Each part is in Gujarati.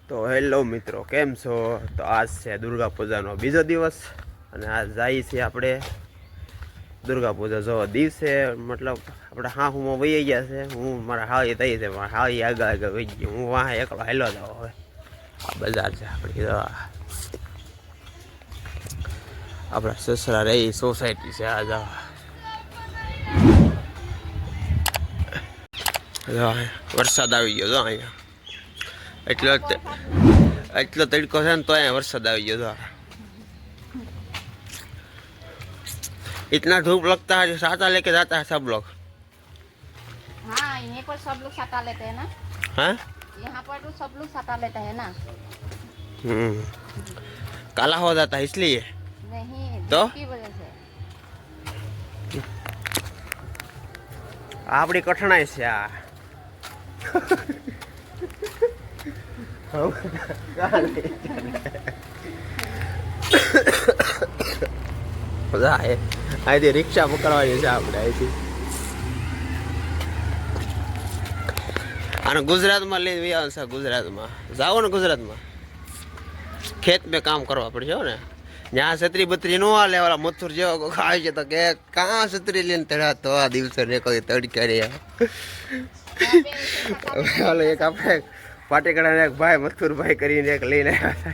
તો હેલો મિત્રો, કેમ છો? તો આજ છે દુર્ગા પૂજાનો બીજો દિવસ અને આજ જાય છે આપણે દુર્ગા પૂજા જો દિવસે મતલબ આપણે હાહુમાં વહી ગયા છે. હું મારા હાવી થઈ છે, મારા હાવી આગળ આગળ વહી ગયો, હું વાહ એકલો હેલો જાવ. હવે આ બજાર છે આપણી, આપણા સસરા રહી સોસાયટી છે. આ જાવ વરસાદ આવી ગયો જો અહીંયા, એટલો તડકો છે ને તો અહીંયા વરસાદ આવી ગયો. इतना धूप लगता है जो छाता लेके जाता है सब लोग. हाँ, यहाँ पर सब लोग छाता लेते हैं ना. हाँ, यहाँ पर तो सब लोग छाता लेते हैं ना. काला हो जाता है इसलिए नहीं, तो की वजह से आपड़ी कठिनाई से आ અહીંથી રિક્ષા પકડવાની છે આપણે. અહીંથી આને ગુજરાતમાં લઈ આવ્યા છે. ગુજરાતમાં જાઓ ને, ગુજરાતમાં ખેત મેં કામ કરવા પડશે ને. ત્યાં છત્રી બત્રી નો હાલે, વાળા મથુર જેવો ખાય છે તો કે કાં છત્રી લઈને તળા તો આ દિવસે ને કોઈ તડકે રહ્યા. એક આપણે પાટેકડાને એક ભાઈ મથુરભાઈ કરીને એક લઈને આવ્યા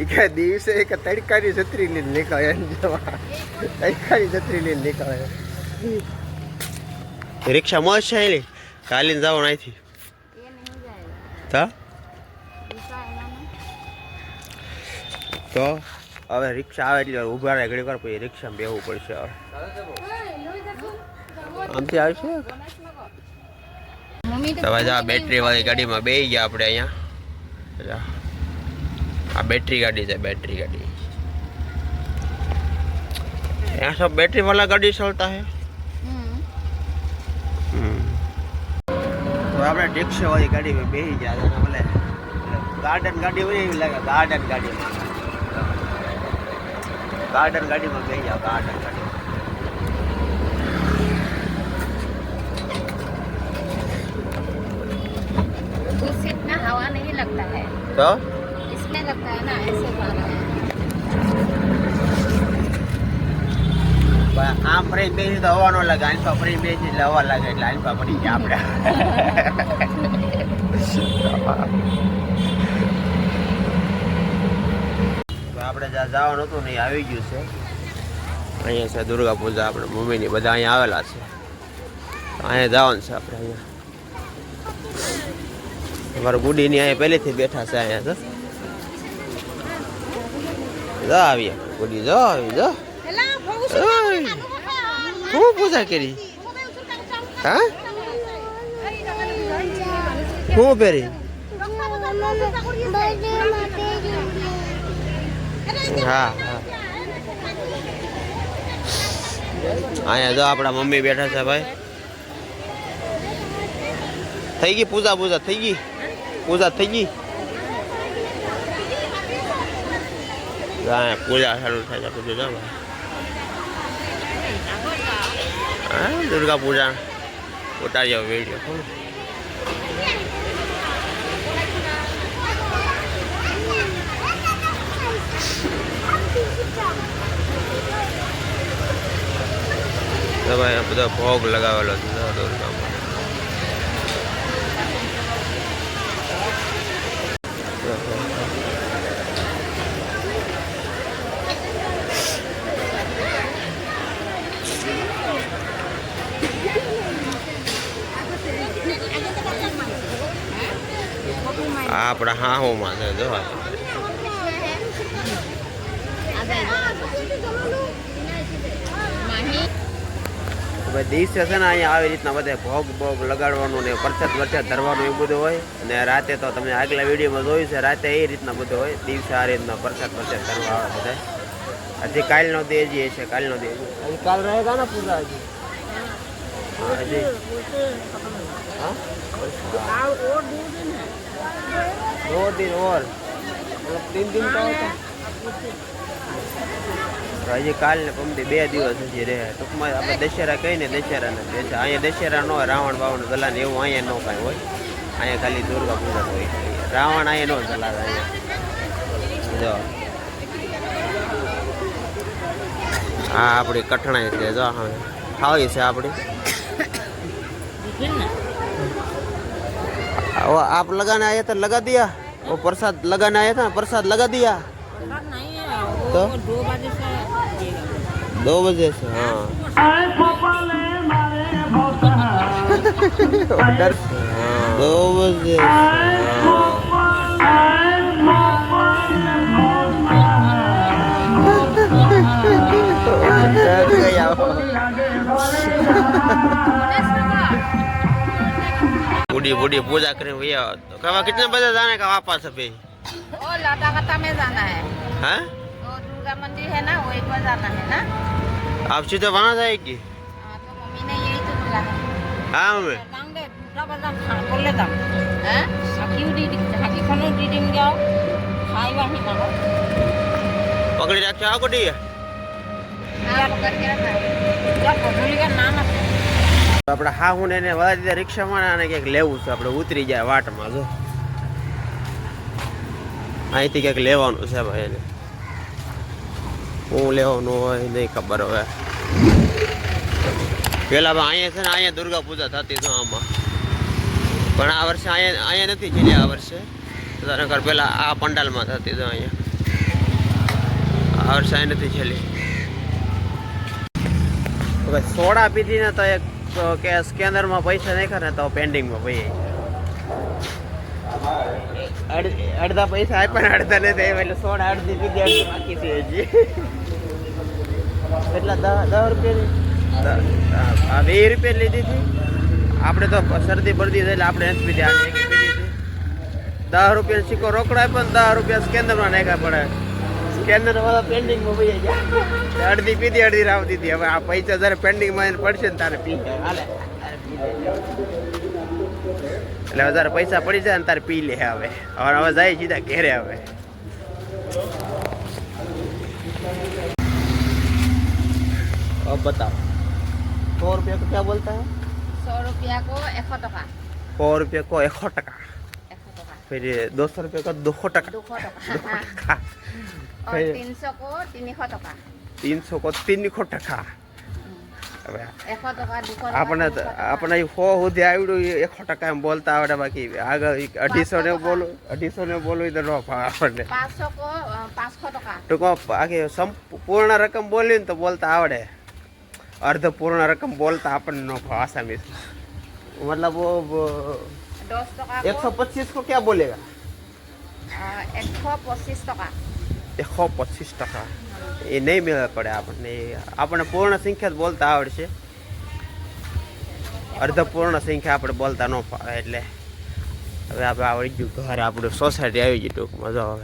હતા. દિવસે એક તડકાની છત્રી લઈને નીકળે, તડકાની છત્રી લઈને નીકળે. રિક્ષા મોજ છે એની, કાલીને જવાનું અહીંથી તો હવે રિક્ષા આવે એટલે ઊભા રહે ઘડી વાર, પછી રિક્ષામાં બેસવું પડશે. હવે આમથી આવશે તો ભાઈ આ બેટરી વાળી ગાડીમાં બેસી ગયા આપણે. અહીંયા આ બેટરી गाड़ी है, बैटरी गाड़ी. यहाँ सब बैटरी वाला गाड़ी चलता है. तो આપણે રિક્ષા વાળી ગાડી में બેસી ગયા. બોલે गार्डन गाड़ी में नहीं लगा, गार्डन गाड़ी में, गार्डन गाड़ी में બેસી જાઓ. गार्डन गाड़ी उससे इतना हवा नहीं लगता है, तो इसमें लगता है ना ऐसे वाला है. આમ ફરી બેસી તો હવા ન લાગે, આઈન પર ફરી બેસી એટલે હવા લાગે, એટલે આઈન પર પડી ગયા આપણે. આપણે જ્યાં જવાનું હતું ને આવી ગયું છે. અહીંયા છે દુર્ગા પૂજા, આપણે મમ્મીની બધા અહીંયા આવેલા છે. અહીંયા જવાનું છે આપણે. અહીંયા અમારું ગુડીની અહીંયા પહેલેથી બેઠા છે. અહીંયા જો આવીએ ગુડી, જો આવી જો. હું પૂજા કરી? હા, હું પહેરી? હા હા, અહીંયા જો આપણા મમ્મી બેઠા છે ભાઈ. થઈ ગઈ પૂજા? પૂજા થઈ ગઈ? પૂજા થઈ ગઈ? પૂજા ચાલુ થાય છે. પૂજા જો હા, દુર્ગા પૂજા ઉતારી જાવ વિડીયો. તો ભાઈ આ બધો ભોગ લગાવેલો છે દુર્ગામાં. આપણા હાહુમાં છે જો. દિવસે છે ને અહીંયા આવી રીતના બધે ભોગ ભોગ લગાડવાનું ને પ્રસાદ વરસાદ ધરવાનું એવું બધું હોય. અને રાતે તો તમે આગલા વિડીયોમાં જોયું છે, રાતે એ રીતના બધું હોય. દિવસે આ રીતના પ્રસાદ વરસાદ ધરવા આવે બધા. હજી કાલનો દે જ છે, કાલનો દે કાલ રહેગા ને પૂજા હજી. હજી हाँ 2 दिन और मतलब 3 दिन का होता. હજી કાલ ને પમદી 2 દિવસ હજી રહે. ટૂંકમાં આપણે દશેરા કહીને દશેરાને અહીંયા દશેરા ન હોય, રાવણ બાવણ ગલા ને એવું અહીંયા ન કાંઈ હોય. અહીંયા ખાલી દુર્ગા પૂજા હોય. રાવણ અહીંયા નો ચલાવે અહીંયા જો આ આપણી કઠણાઈ છે જો ખાવી છે આપણી वो आप लगाने आए थे लगा दिया वो प्रसाद लगाने आया था प्रसाद लगा दिया नहीं है वो तो 2 बजे से दिएगा 2 बजे से हाँ डर 2 बजे डर गया बूढ़ी बूढ़ी पूजा करें भैया कहा कितने बजे जाने का वापस अभी ओ लौटाकता में जाना है हैं वो दुर्गा मंदिर है ना वहीं पर जाना है ना आप सीधे वहाँ जाएगी हाँ, तो मम्मी ने यही तो बोला है हाँ मम्मी सांगे दूसरा बाजार खान बोले था हैं साकी दीदी साकी खानो दीदी में जाओ खाई वाही ना हो पकड़ी रखे आओ कुटी हाँ पकड़ के रखा जब पटोली का नाम है આપણે હા હું એને વળા દીધા રિક્ષામાં અને ક્યાંક લેવું છે આપણે ઉતરી જાય વાટમાં જો અહીંથી ક્યાંક લેવાનું છે ભાઈ એને હું લેવાનું હોય નહીં ખબર હવે પેલા અહીંયા છે ને અહીંયા દુર્ગા પૂજા થતી તો આમાં પણ આ વર્ષે અહીંયા નથી છેલ્લી આ વર્ષે નકર પેલા આ પંડાલમાં થતી તો અહીંયા આ વર્ષે અહીંયા નથી છેલ્લી સોડા પીધી ને તો એક તો કે સ્કેનરમાં પૈસા નાખ્યા ને તો પેન્ડિંગમાં ભાઈ અડધા પૈસા આપ્યા ને અડધા નથી એટલે 16 અડધી પીધી અડધી બાકી છે હજી એટલા 10 રૂપિયાની 20 રૂપિયા લીધી હતી આપણે તો શરદી બરદી એટલે આપણે નથી પીધી આને એક પીધી હતી 10 રૂપિયા સિક્કો રોકડો આપ્યો ને 10 રૂપિયા સ્કેનરમાં નાખ્યા પડે સ્કેનર વાળા પેન્ડિંગમાં ભાઈ ગયા અડધી પીધી અડધી રાવ દીધી હવે આ પૈસા જયારે પેન્ડિંગમાં પડશે ને તારે પી હાલે એટલે વધારે પૈસા પડી જાય ને તારે પી લે હવે હવે જાય સીધા ઘેરે હવે अब बताओ 100 रुपया को क्या बोलता है 100 रुपया को 100 टका 100 रुपया को 100 टका फिर 200 रुपया को 200 टका 200 टका और 300 को 300 टका 300 को 300 टका હવે 100 ટકા 200 આપણે આપણે 100 સુધી આવડ્યું 100 ટકા એમ બોલતા આવડે બાકી આગળ 250 ને બોલું 250 ને બોલું તો નો આપણને 500 को 500 टका ટૂંકો આખી સંપૂર્ણ રકમ બોલી ને તો બોલતા આવડે अर्ध पूर्ण रकम बोलता अपन नो आसामी मतलब वो 10 टका 125 को क्या बोलेगा 125 टका 125 टका ये नहीं मिल पड़े आपने पूर्ण संख्या बोलता आवड़े अर्ध पूर्ण संख्या આપણે બોલતા ન ફાવે એટલે હવે આપણે આવડી ગયું ઘર આપણું સોસાયટી આવી ગઈ ટૂંકમાં જો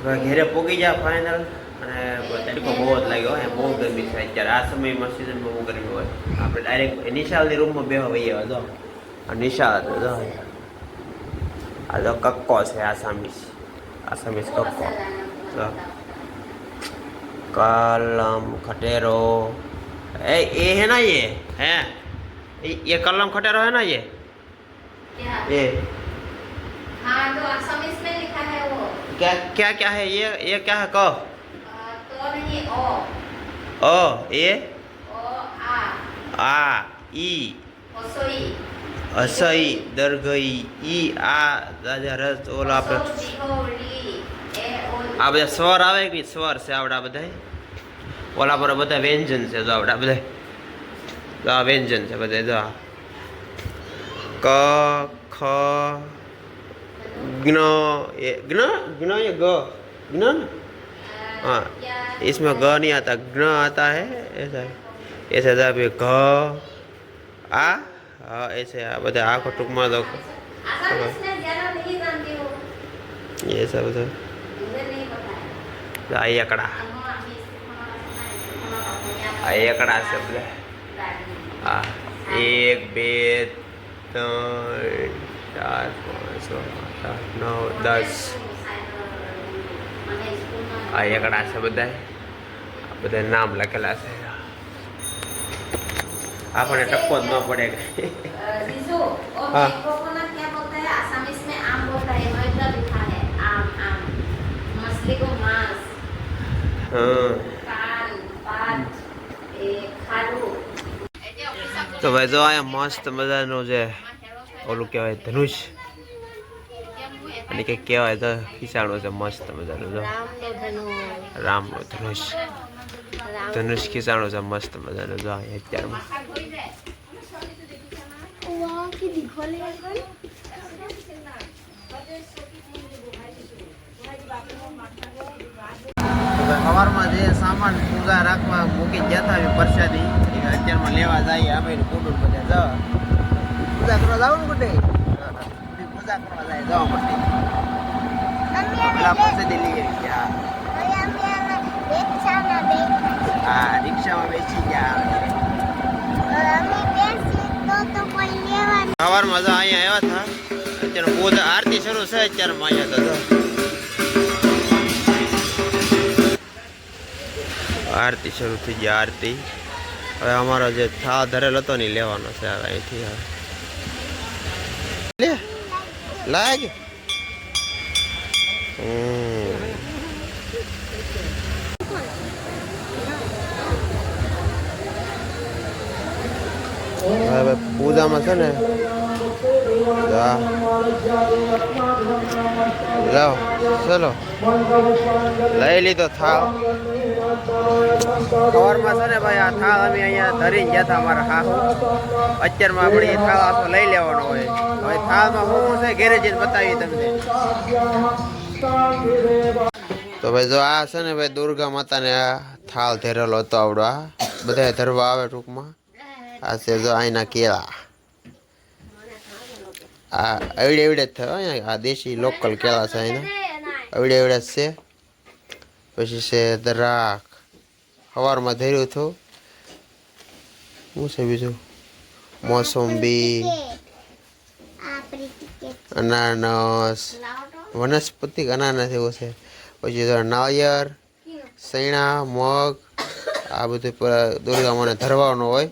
હવે ઘેરે પોગી જા ફાઇનલ અને તડકો બહુ જ લાગ્યો હોય બહુ ગરમી થાય અત્યારે આ સમયમાં સિઝનમાં બહુ ગરમી હોય આપણે ડાયરેક્ટ નિશાળની રૂમમાં બેહવા વઈએ જો આ નિશાળ જો આ જો કક્કો છે આસામીસ કક્કો જો कलम खटेरो ये है ना ये है ये कलम खटेरो है ना ये क्या ये हाँ तो असमीज में लिखा है वो क्या क्या क्या है ये क्या है क तो नहीं ओ ये ओ आ ई ओसोई असई दरगई ई आ राजा रस ओला पे आ બધા સ્વર આવે કે સ્વર છે આવડા બધા ઓલા પર બધા વ્યંજન છે જો આવડા બધા જો આ વ્યંજન છે બધા જો ક ખ ज्ञ ये ज्ञ ज्ञ ये ग ज्ञ ना हाँ इसमें ग नहीं आता ज्ञ आता है ऐसा ऐसे था फिर घ आ हाँ ऐसे બધા આખો ટૂંકમાં દો ये सब तो एकड़ा से बोले हाँ 1 2 3 4 5 6 8 9 10 આ એકડા છે બધા નામ લખેલા છે આપણે ટપકો જ ન પડે हाँ। मैंगो को ना क्या बोलते हैं असमीज में आम बोलता है वो इतना लिखा है आम आम मछली को मांस हाँ कान पात ए खारू તો ભાઈ જો અહીંયા મસ્ત મજાનું જે ઓલું કહેવાય ધનુષ અને કંઈક કહેવાય તો ખીચાણું છે મસ્ત મજાનું જો રામનું ધનુષ ધનુષ ખીચાણું છે મસ્ત મજાનું જો અહીંયા અત્યારમાં સવારમાં જે સામાન પૂજા રાખવા મૂકી ગયા હતા પ્રસાદી અત્યારમાં લેવા જઈએ અમે કુટુંબ બધા પૂજા કરવા જવાનું બધે પૂજા કરવા જાય જવા માટે પેલા પ્રસાદી લઈ આવી ગયા હા રિક્ષામાં બેસી ગયા સવારમાં જો અહીંયા આવ્યા હતા અત્યારે પૂજા આરતી શરૂ છે અત્યારમાં અહીંયા તો આરતી શરૂ થઈ ગઈ આરતી હવે અમારો જે થાળ ધરેલ હતો ને લેવાનો છે હવે અહીંથી હવે લે લાગ હવે પૂજામાં છે ને લાવ ચલો લઈ લીધો થાળ સવારમાં છે ને ભાઈ આ થાળ અમે અહીંયા ધરીને ગયા હતા અમારા હાહુ અત્યારમાં આપણે એ થાળ આખો લઈ લેવાનો હોય હવે થાળમાં શું છે ઘેરે જઈને બતાવી તમને તો ભાઈ જો આ છે ને ભાઈ દુર્ગા માતાને આ થાળ ધરેલો હતો આવડો આ બધા ધરવા આવે ટૂંકમાં આ છે જો અહીંના કેળા આ એવડે એવડે જ થયો આ દેશી લોકલ કેળા છે અહીંના એવડે એવડે જ છે પછી છે દ્રાક્ષ સવારમાં ધર્યું હતું શું છે બીજું મોસંબી અનાનસ વનસ્પતિ અનાનસ એવું છે પછી નાળિયેર સૈણા મગ આ બધું દુર્ગા મને ધરવાનું હોય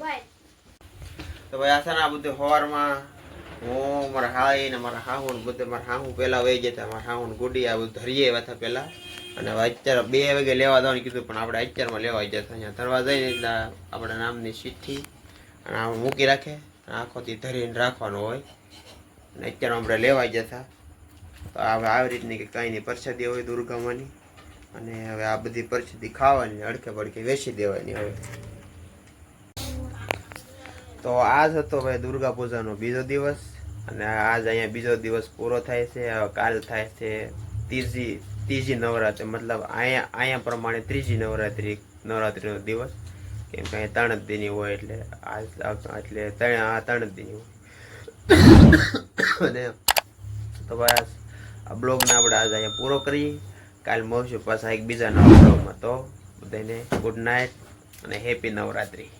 તો ભાઈ આ છે ને આ બધું સવારમાં હું મારા હાઈ ને મારા હાહુ ને બધે મારા હાહુ પહેલાં વહી જતા મારા હાહુ ને ગુડી આ બધું ધરીએ હતા પહેલાં અને હવે અત્યારે 2 વાગે લેવા જવાનું કીધું પણ આપણે અત્યારમાં લેવા જતા અહીંયા ધરવા જઈને એટલે આપણા નામની ચિઠ્ઠી અને આ મૂકી રાખે આખોથી ધરીને રાખવાનું હોય અને અત્યારમાં આપણે લેવા જતા તો હવે આવી રીતની કે કંઈ નહીં પ્રસાદી હોય દુર્ગામાંની અને હવે આ બધી પ્રસાદી ખાવાની અડકે પડકે વેચી દેવાની હવે તો આજ હતો ભાઈ દુર્ગા પૂજાનો બીજો દિવસ અને આજ અહીંયા બીજો દિવસ પૂરો થાય છે હવે કાલ થાય છે ત્રીજી નવરાત્રિ મતલબ અહીંયા પ્રમાણે ત્રીજી નવરાત્રિનો દિવસ કેમ કે અહીંયા 3 જ દીની હોય એટલે આજ એટલે 3 જ દીની હોય અને તો ભાઈ આ બ્લોગને આપણે આજ અહીંયા પૂરો કરીએ કાલ મળશું પાછા એક બીજા નવા બ્લોગમાં તો બધાને ગુડ નાઇટ અને હેપી નવરાત્રિ